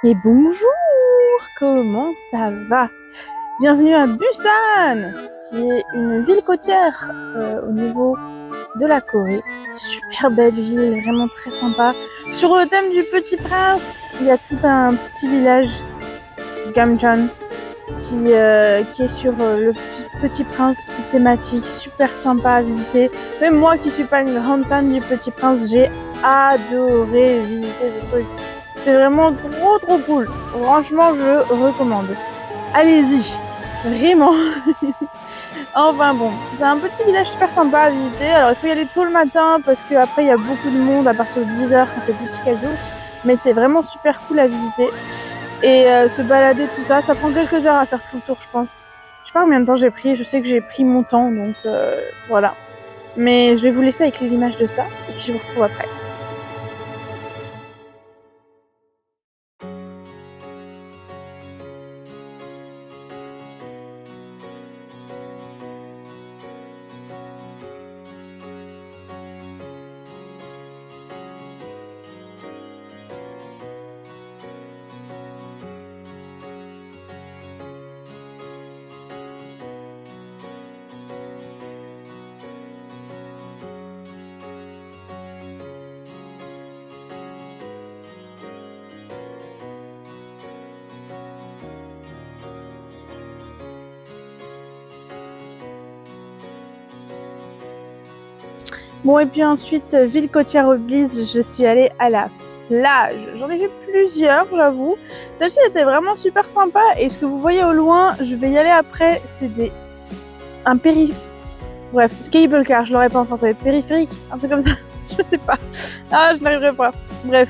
Et bonjour, comment ça va? Bienvenue à Busan, qui est une ville côtière au niveau de la Corée. Super belle ville, vraiment très sympa. Sur le thème du Petit Prince, il y a tout un petit village, Gamjan, qui est sur le Petit Prince, petite thématique, super sympa à visiter. Même moi qui suis pas une grande fan du Petit Prince, j'ai adoré visiter ce truc. C'est vraiment trop cool. Franchement, je recommande. Allez-y, vraiment. Enfin bon, c'est un petit village super sympa à visiter. Alors il faut y aller tôt le matin parce qu'après il y a beaucoup de monde à partir de 10h quand les boutiques elles ouvrent. Mais c'est vraiment super cool à visiter. Et se balader tout ça, ça prend quelques heures à faire tout le tour je pense. Je sais pas combien de temps j'ai pris, je sais que j'ai pris mon temps donc voilà. Mais je vais vous laisser avec les images de ça et puis je vous retrouve après. Bon, et puis ensuite, ville côtière oblige, je suis allée à la plage. J'en ai fait plusieurs, j'avoue. Celle-ci était vraiment super sympa. Et ce que vous voyez au loin, je vais y aller après, c'est un Bref, cable car, je l'aurais pas en français. Périphérique, un truc comme ça. Je sais pas. Ah, je n'arriverai pas. Bref,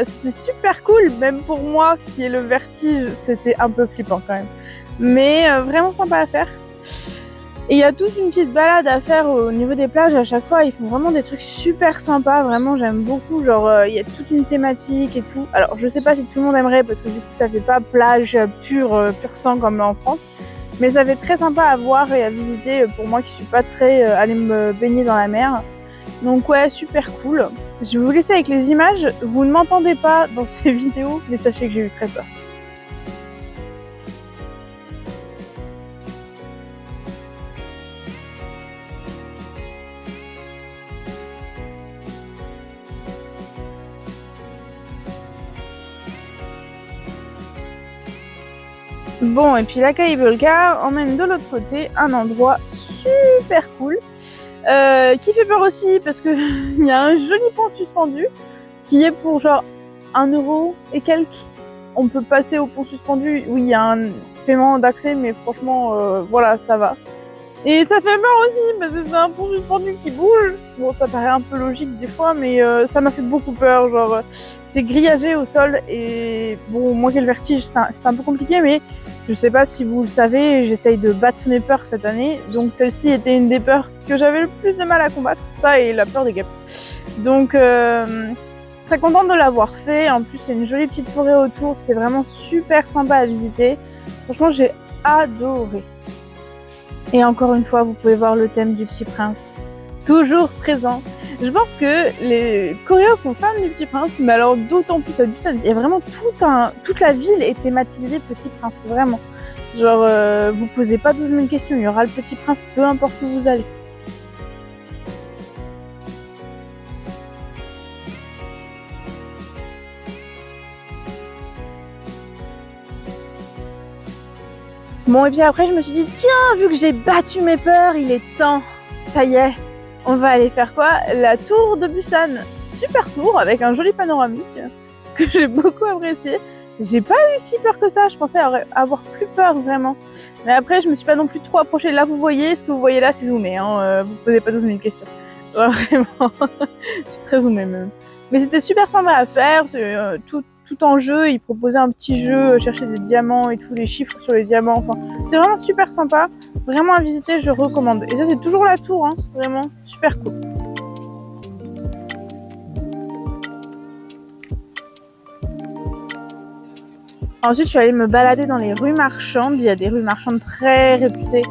c'était super cool. Même pour moi, qui ai le vertige, c'était un peu flippant quand même. Mais vraiment sympa à faire. Et il y a toute une petite balade à faire au niveau des plages à chaque fois. Ils font vraiment des trucs super sympas. Vraiment, j'aime beaucoup. Genre, il y a toute une thématique et tout. Alors, je sais pas si tout le monde aimerait parce que du coup, ça fait pas plage pur sang comme en France. Mais ça fait très sympa à voir et à visiter pour moi qui suis pas très allée me baigner dans la mer. Donc ouais, super cool. Je vais vous laisser avec les images. Vous ne m'entendez pas dans ces vidéos, mais sachez que j'ai eu très peur. Bon, et puis la cable car emmène de l'autre côté un endroit super cool qui fait peur aussi parce que il y a un joli pont suspendu qui est pour genre 1€ et quelques. On peut passer au pont suspendu. Oui, il y a un paiement d'accès, mais franchement, voilà, ça va. Et ça fait peur aussi parce que c'est un pont suspendu qui bouge. Bon, ça paraît un peu logique des fois, mais ça m'a fait beaucoup peur. Genre, c'est grillagé au sol et bon, moi qui ai le vertige, c'est un peu compliqué, mais je sais pas si vous le savez, j'essaye de battre mes peurs cette année. Donc celle-ci était une des peurs que j'avais le plus de mal à combattre. Ça et la peur des guêpes. Donc très contente de l'avoir fait. En plus, c'est une jolie petite forêt autour. C'est vraiment super sympa à visiter. Franchement, j'ai adoré. Et encore une fois, vous pouvez voir le thème du Petit Prince, toujours présent. Je pense que les Coréens sont fans du Petit Prince, mais alors d'autant plus à Busan. Il y a vraiment toute la ville est thématisée Petit Prince, vraiment. Genre, vous posez pas 12 000 questions, il y aura le Petit Prince, peu importe où vous allez. Bon, et puis après, je me suis dit, tiens, vu que j'ai battu mes peurs, il est temps. Ça y est, on va aller faire quoi? La tour de Busan. Super tour avec un joli panoramique que j'ai beaucoup apprécié. J'ai pas eu si peur que ça, je pensais avoir plus peur vraiment. Mais après, je me suis pas non plus trop approchée. Là, vous voyez, ce que vous voyez là, c'est zoomé. Hein. Vous posez pas 12 000 questions. Genre, vraiment, c'est très zoomé même. Mais c'était super sympa à faire. Tout en jeu, ils proposaient un petit jeu, chercher des diamants et tous les chiffres sur les diamants. Enfin, c'est vraiment super sympa. Vraiment à visiter, je recommande. Et ça, c'est toujours la tour, hein. Vraiment super cool. Ensuite, je suis allée me balader dans les rues marchandes. Il y a des rues marchandes très réputées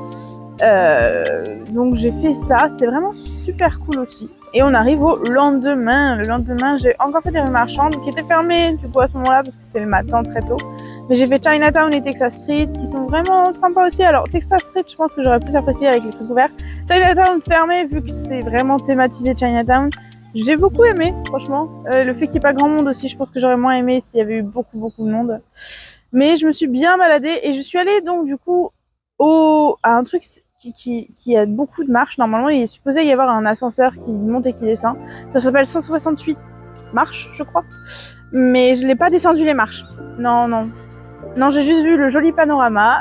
Donc j'ai fait ça, c'était vraiment super cool aussi. Et on arrive au lendemain. Le lendemain, j'ai encore fait des rues marchandes qui étaient fermées du coup à ce moment-là parce que c'était le matin très tôt. Mais j'ai fait Chinatown et Texas Street qui sont vraiment sympas aussi. Alors Texas Street, je pense que j'aurais plus apprécié avec les trucs ouverts. Chinatown fermé vu que c'est vraiment thématisé Chinatown. J'ai beaucoup aimé, franchement. Le fait qu'il n'y ait pas grand monde aussi, je pense que j'aurais moins aimé s'il y avait eu beaucoup de monde. Mais je me suis bien baladée et je suis allée donc du coup à un truc qui a beaucoup de marches. Normalement, il est supposé y avoir un ascenseur qui monte et qui descend. Ça s'appelle 168 marches, je crois. Mais je l'ai pas descendu les marches. Non, j'ai juste vu le joli panorama.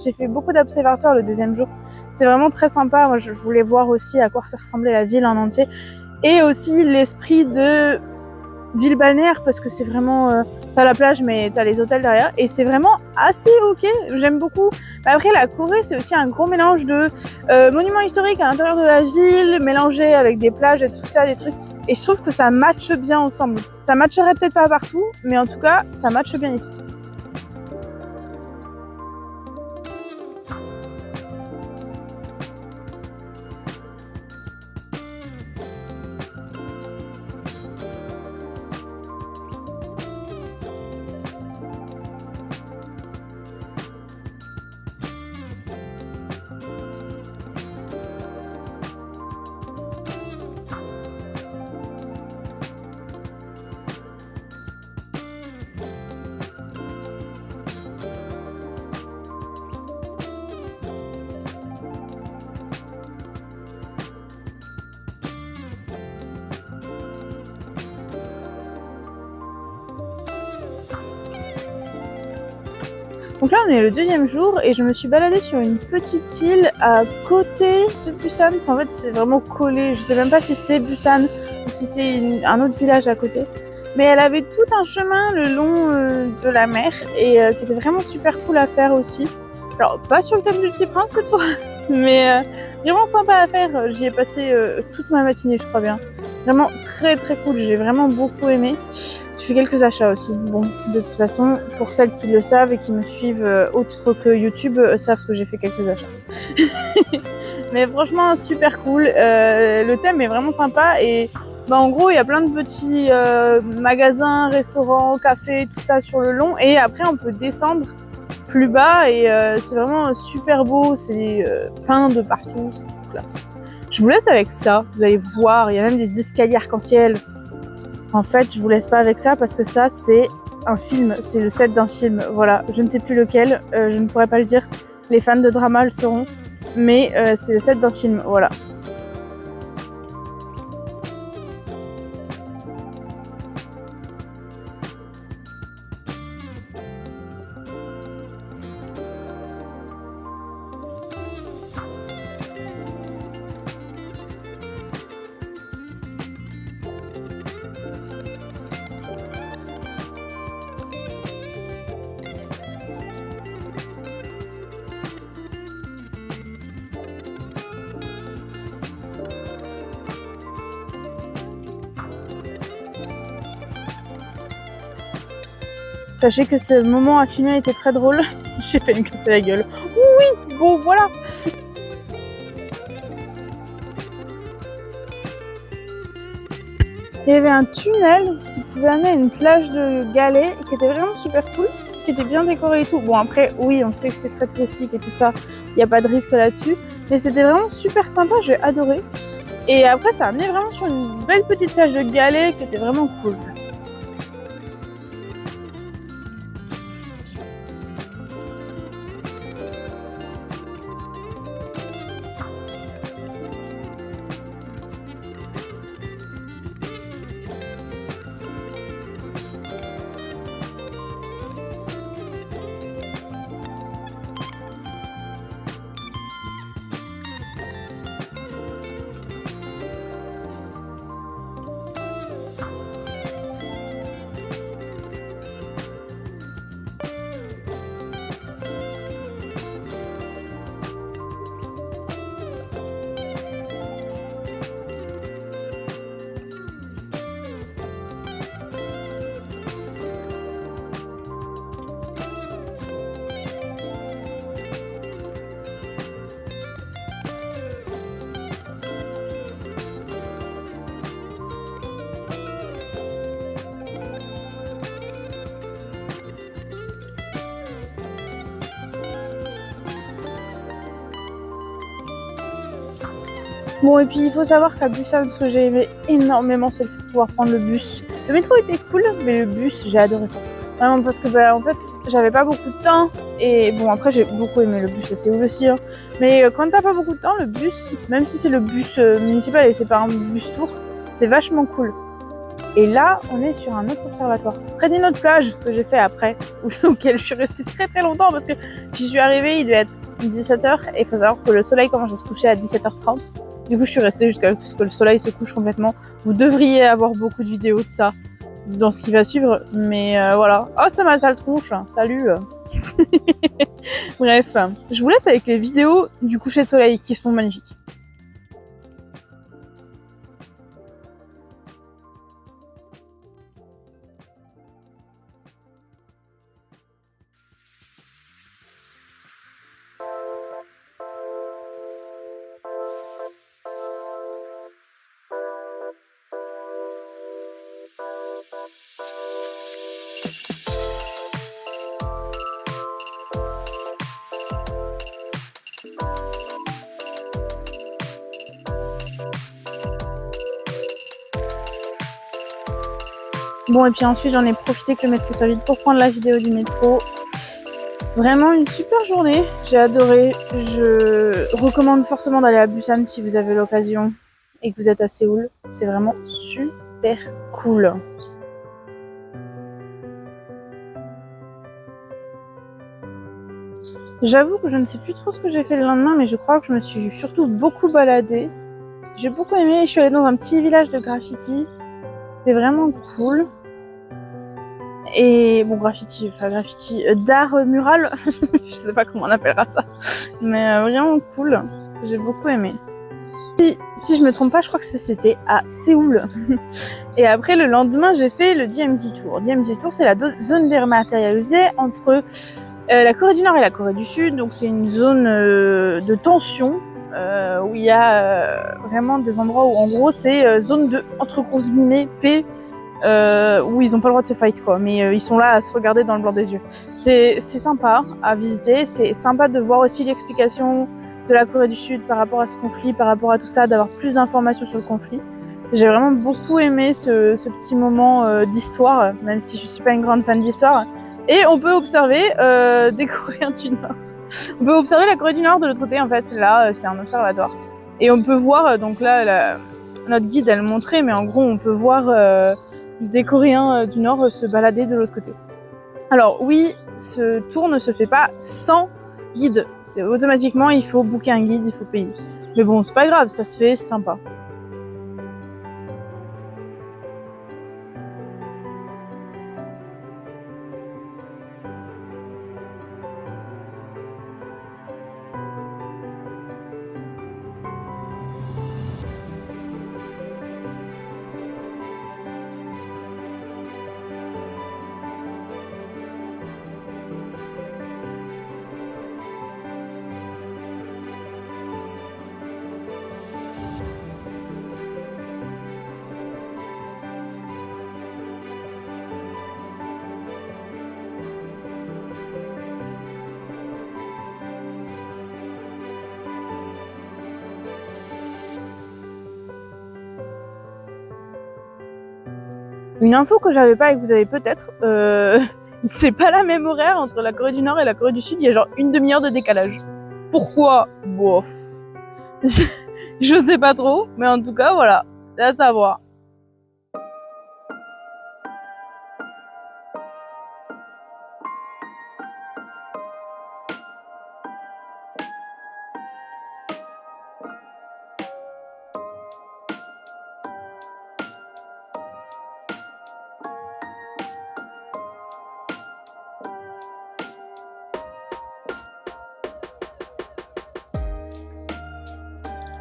J'ai fait beaucoup d'observateurs le deuxième jour. C'était vraiment très sympa. Moi, je voulais voir aussi à quoi ça ressemblait la ville en entier. Et aussi l'esprit de ville balnéaire, parce que c'est vraiment... t'as la plage, mais t'as les hôtels derrière. Et c'est vraiment assez ok. J'aime beaucoup. Après, la Corée, c'est aussi un gros mélange de monuments historiques à l'intérieur de la ville, mélangés avec des plages et tout ça, des trucs. Et je trouve que ça matche bien ensemble. Ça matcherait peut-être pas partout, mais en tout cas, ça matche bien ici. Donc là, on est le deuxième jour et je me suis baladée sur une petite île à côté de Busan. En fait, c'est vraiment collé. Je sais même pas si c'est Busan ou si c'est un autre village à côté. Mais elle avait tout un chemin le long de la mer et qui était vraiment super cool à faire aussi. Alors, pas sur le thème du Petit Prince cette fois, mais vraiment sympa à faire. J'y ai passé toute ma matinée, je crois bien. Vraiment très cool. J'ai vraiment beaucoup aimé. Je fais quelques achats aussi. Bon, de toute façon, pour celles qui le savent et qui me suivent autre que YouTube, savent que j'ai fait quelques achats. Mais franchement, super cool. Le thème est vraiment sympa et en gros, il y a plein de petits magasins, restaurants, cafés, tout ça sur le long. Et après, on peut descendre plus bas et c'est vraiment super beau. C'est plein de partout, c'est toute classe. Je vous laisse avec ça. Vous allez voir, il y a même des escaliers arc-en-ciel. En fait, je vous laisse pas avec ça parce que ça, c'est un film. C'est le set d'un film. Voilà, je ne sais plus lequel. Je ne pourrais pas le dire. Les fans de drama le sauront. Mais c'est le set d'un film. Voilà. Sachez que ce moment à filmer était très drôle. J'ai failli me casser la gueule. Oui, bon voilà. Il y avait un tunnel qui pouvait amener à une plage de galets qui était vraiment super cool, qui était bien décoré et tout. Bon après, oui, on sait que c'est très touristique et tout ça, il n'y a pas de risque là-dessus. Mais c'était vraiment super sympa, j'ai adoré. Et après, ça a amené vraiment sur une belle petite plage de galets qui était vraiment cool. Bon, et puis il faut savoir qu'à Busan, ce que j'ai aimé énormément, c'est le fait de pouvoir prendre le bus. Le métro était cool, mais le bus, j'ai adoré ça. Vraiment, parce que en fait, j'avais pas beaucoup de temps. Et bon, après, j'ai beaucoup aimé le bus à Séoul aussi. Hein. Mais quand t'as pas beaucoup de temps, le bus, même si c'est le bus municipal et c'est pas un bus tour, c'était vachement cool. Et là, on est sur un autre observatoire, près d'une autre plage que j'ai fait après, auquel je suis restée très très longtemps parce que j'y suis arrivée, il devait être 17h et il faut savoir que le soleil commence à se coucher à 17h30. Du coup, je suis restée jusqu'à ce que le soleil se couche complètement. Vous devriez avoir beaucoup de vidéos de ça dans ce qui va suivre, mais voilà. Oh, ça m'a sale tronche, salut. Bref, je vous laisse avec les vidéos du coucher de soleil qui sont magnifiques. Bon, et puis ensuite, j'en ai profité que le métro soit vide pour prendre la vidéo du métro. Vraiment une super journée, j'ai adoré. Je recommande fortement d'aller à Busan si vous avez l'occasion et que vous êtes à Séoul. C'est vraiment super cool. J'avoue que je ne sais plus trop ce que j'ai fait le lendemain, mais je crois que je me suis surtout beaucoup baladée. J'ai beaucoup aimé, je suis allée dans un petit village de graffiti. C'était vraiment cool. Et bon, graffiti, d'art mural, je sais pas comment on appellera ça, mais vraiment cool, j'ai beaucoup aimé. Si je me trompe pas, je crois que c'était à Séoul. Et après, le lendemain, j'ai fait le DMZ Tour. DMZ Tour, c'est la zone dématérialisée entre la Corée du Nord et la Corée du Sud, donc c'est une zone de tension, où il y a vraiment des endroits où, en gros, c'est zone de, entre grosses guillemets, paix, où ils ont pas le droit de se fight quoi, mais ils sont là à se regarder dans le blanc des yeux. C'est sympa à visiter, c'est sympa de voir aussi l'explication de la Corée du Sud par rapport à ce conflit, par rapport à tout ça, d'avoir plus d'informations sur le conflit. J'ai vraiment beaucoup aimé ce petit moment d'histoire, même si je suis pas une grande fan d'histoire. Et on peut observer des Coréens du Nord. On peut observer la Corée du Nord de l'autre côté en fait, là c'est un observatoire. Et on peut voir, donc là notre guide elle montrait, mais en gros on peut voir des Coréens du Nord se balader de l'autre côté. Alors oui, ce tour ne se fait pas sans guide. C'est automatiquement, il faut booker un guide, il faut payer. Mais bon, c'est pas grave, ça se fait, c'est sympa. Une info que j'avais pas et que vous avez peut-être, c'est pas la même horaire entre la Corée du Nord et la Corée du Sud, il y a genre une demi-heure de décalage. Pourquoi? Bon, je sais pas trop, mais en tout cas voilà, c'est à savoir.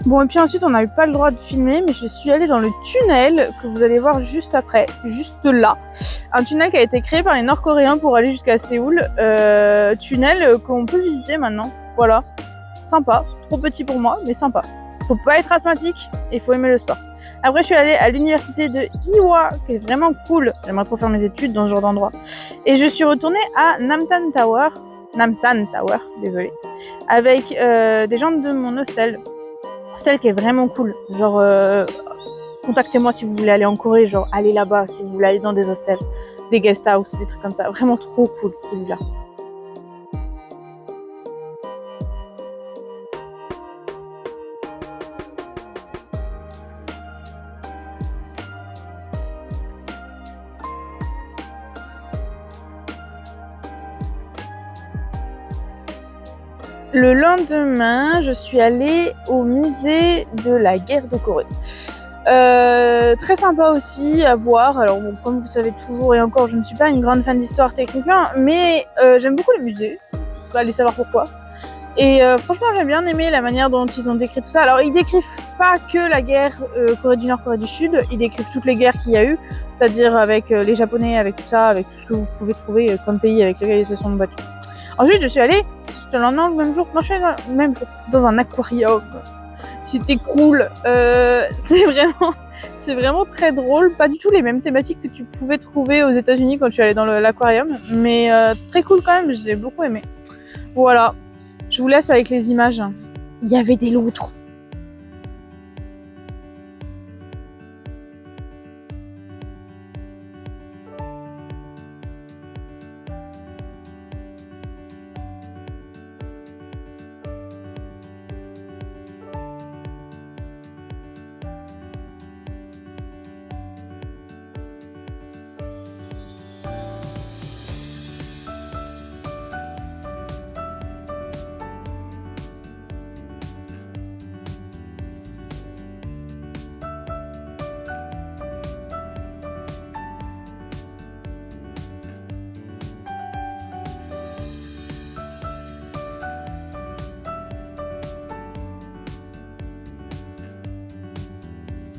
Bon, et puis ensuite, on n'a eu pas le droit de filmer, mais je suis allée dans le tunnel que vous allez voir juste après, juste là. Un tunnel qui a été créé par les Nord-Coréens pour aller jusqu'à Séoul. Tunnel qu'on peut visiter maintenant. Voilà. Sympa. Trop petit pour moi, mais sympa. Faut pas être asthmatique et faut aimer le sport. Après, je suis allée à l'université de Ewha, qui est vraiment cool. J'aimerais trop faire mes études dans ce genre d'endroit. Et je suis retournée à Namsan Tower, désolée, avec des gens de mon hostel. hostel qui est vraiment cool. Genre, contactez-moi si vous voulez aller en Corée, genre allez là-bas si vous voulez aller dans des hostels, des guest house, des trucs comme ça. Vraiment trop cool celui-là. Le lendemain, je suis allée au musée de la guerre de Corée. Très sympa aussi à voir. Alors bon, comme vous savez toujours et encore, je ne suis pas une grande fan d'histoire techniquement, mais j'aime beaucoup les musées. Vous allez savoir pourquoi. Et franchement, j'ai bien aimé la manière dont ils ont décrit tout ça. Alors, ils décrivent pas que la guerre Corée du Nord, Corée du Sud. Ils décrivent toutes les guerres qu'il y a eu, c'est-à-dire avec les Japonais, avec tout ça, avec tout ce que vous pouvez trouver comme pays avec lesquels ils se sont battus. Ensuite, je suis allée, c'était le lendemain, le même jour, non, je suis allée le même jour, dans un aquarium. C'était cool. C'est vraiment très drôle. Pas du tout les mêmes thématiques que tu pouvais trouver aux États-Unis quand tu allais dans l'aquarium, mais très cool quand même. J'ai beaucoup aimé. Voilà. Je vous laisse avec les images. Il y avait des loutres.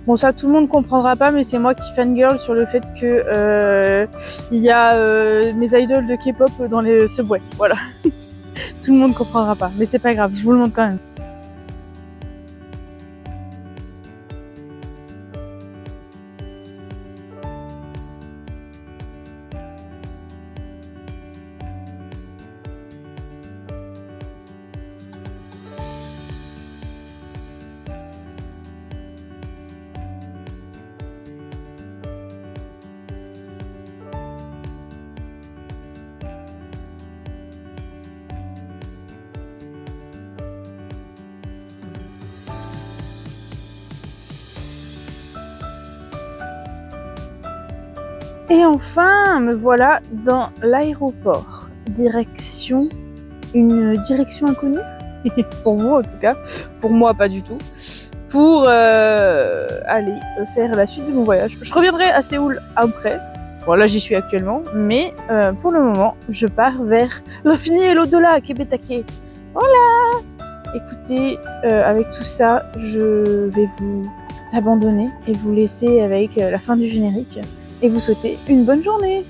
Bon, ça, tout le monde comprendra pas, mais c'est moi qui fangirl sur le fait que il y a mes idoles de K-pop dans les subways. Voilà. Tout le monde comprendra pas, mais c'est pas grave, je vous le montre quand même. Et enfin, me voilà dans l'aéroport. Une direction inconnue. Pour vous en tout cas. Pour moi, pas du tout. Pour aller faire la suite de mon voyage. Je reviendrai à Séoul après. Bon, là, j'y suis actuellement. Mais pour le moment, je pars vers l'infini et l'au-delà, Kebetake. Voilà! Écoutez, avec tout ça, je vais vous abandonner et vous laisser avec la fin du générique. Et vous souhaiter une bonne journée.